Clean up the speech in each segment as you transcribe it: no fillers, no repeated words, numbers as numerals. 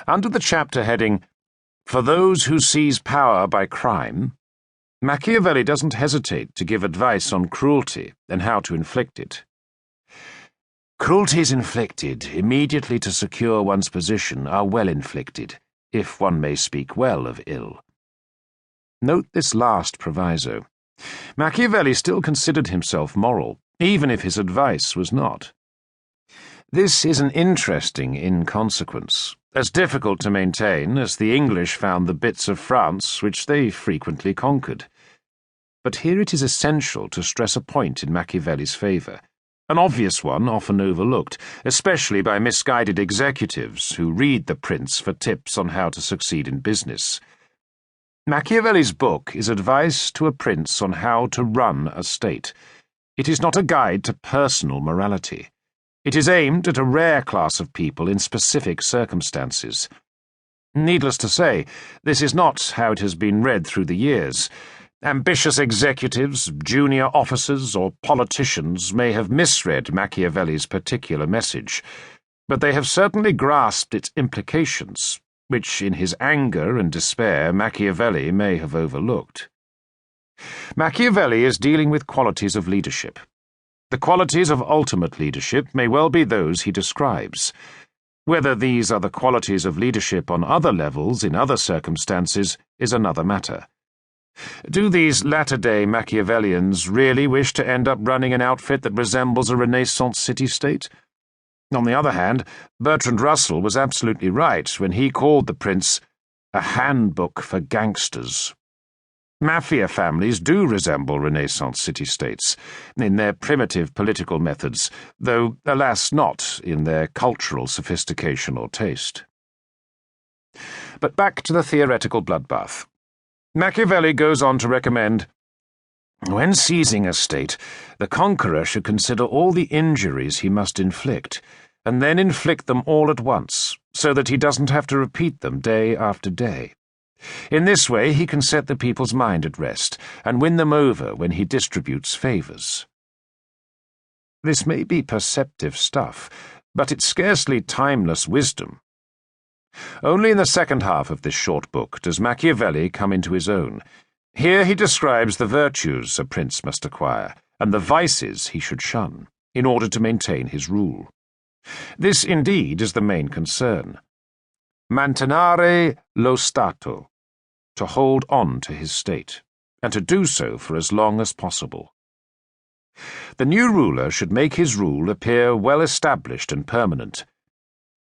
Under the chapter heading, For Those Who Seize Power by Crime, Machiavelli doesn't hesitate to give advice on cruelty and how to inflict it. Cruelties inflicted immediately to secure one's position are well inflicted, if one may speak well of ill. Note this last proviso. Machiavelli still considered himself moral, even if his advice was not. This is an interesting inconsequence, as difficult to maintain as the English found the bits of France which they frequently conquered. But here it is essential to stress a point in Machiavelli's favour, an obvious one often overlooked, especially by misguided executives who read the Prince for tips on how to succeed in business. Machiavelli's book is advice to a prince on how to run a state. It is not a guide to personal morality. It is aimed at a rare class of people in specific circumstances. Needless to say, this is not how it has been read through the years. Ambitious executives, junior officers, or politicians may have misread Machiavelli's particular message, but they have certainly grasped its implications, which in his anger and despair Machiavelli may have overlooked. Machiavelli is dealing with qualities of leadership. The qualities of ultimate leadership may well be those he describes. Whether these are the qualities of leadership on other levels in other circumstances is another matter. Do these latter-day Machiavellians really wish to end up running an outfit that resembles a Renaissance city-state? On the other hand, Bertrand Russell was absolutely right when he called the Prince a handbook for gangsters. Mafia families do resemble Renaissance city-states in their primitive political methods, though, alas, not in their cultural sophistication or taste. But back to the theoretical bloodbath. Machiavelli goes on to recommend, when seizing a state, the conqueror should consider all the injuries he must inflict, and then inflict them all at once, so that he doesn't have to repeat them day after day. In this way he can set the people's mind at rest and win them over when he distributes favours. This may be perceptive stuff, but it's scarcely timeless wisdom. Only in the second half of this short book does Machiavelli come into his own. Here he describes the virtues a prince must acquire and the vices he should shun in order to maintain his rule. This indeed is the main concern. Mantenere lo Stato, to hold on to his state, and to do so for as long as possible. The new ruler should make his rule appear well established and permanent.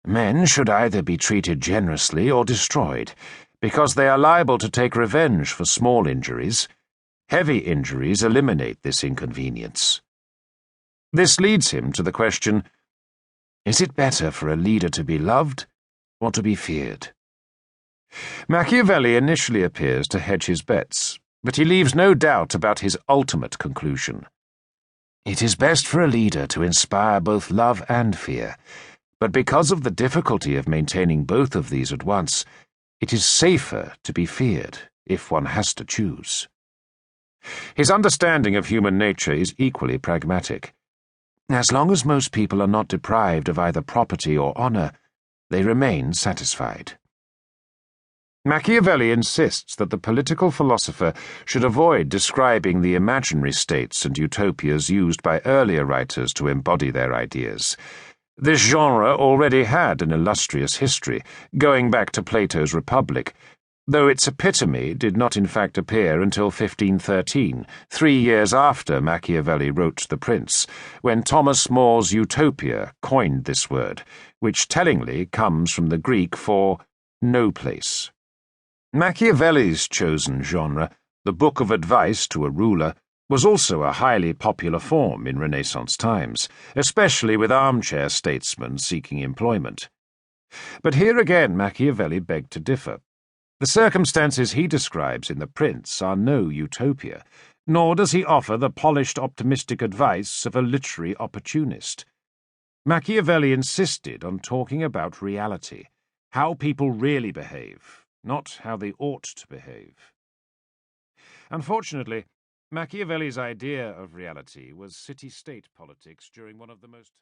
Men should either be treated generously or destroyed, because they are liable to take revenge for small injuries. Heavy injuries eliminate this inconvenience. This leads him to the question, is it better for a leader to be loved or to be feared? Machiavelli initially appears to hedge his bets, but he leaves no doubt about his ultimate conclusion. It is best for a leader to inspire both love and fear, but because of the difficulty of maintaining both of these at once, it is safer to be feared if one has to choose. His understanding of human nature is equally pragmatic. As long as most people are not deprived of either property or honour, they remain satisfied. Machiavelli insists that the political philosopher should avoid describing the imaginary states and utopias used by earlier writers to embody their ideas. This genre already had an illustrious history, going back to Plato's Republic, though its epitome did not in fact appear until 1513, 3 years after Machiavelli wrote The Prince, when Thomas More's Utopia coined this word, which tellingly comes from the Greek for no place. Machiavelli's chosen genre, the book of advice to a ruler, was also a highly popular form in Renaissance times, especially with armchair statesmen seeking employment. But here again Machiavelli begged to differ. The circumstances he describes in The Prince are no utopia, nor does he offer the polished optimistic advice of a literary opportunist. Machiavelli insisted on talking about reality, how people really behave, not how they ought to behave. Unfortunately, Machiavelli's idea of reality was city-state politics during one of the most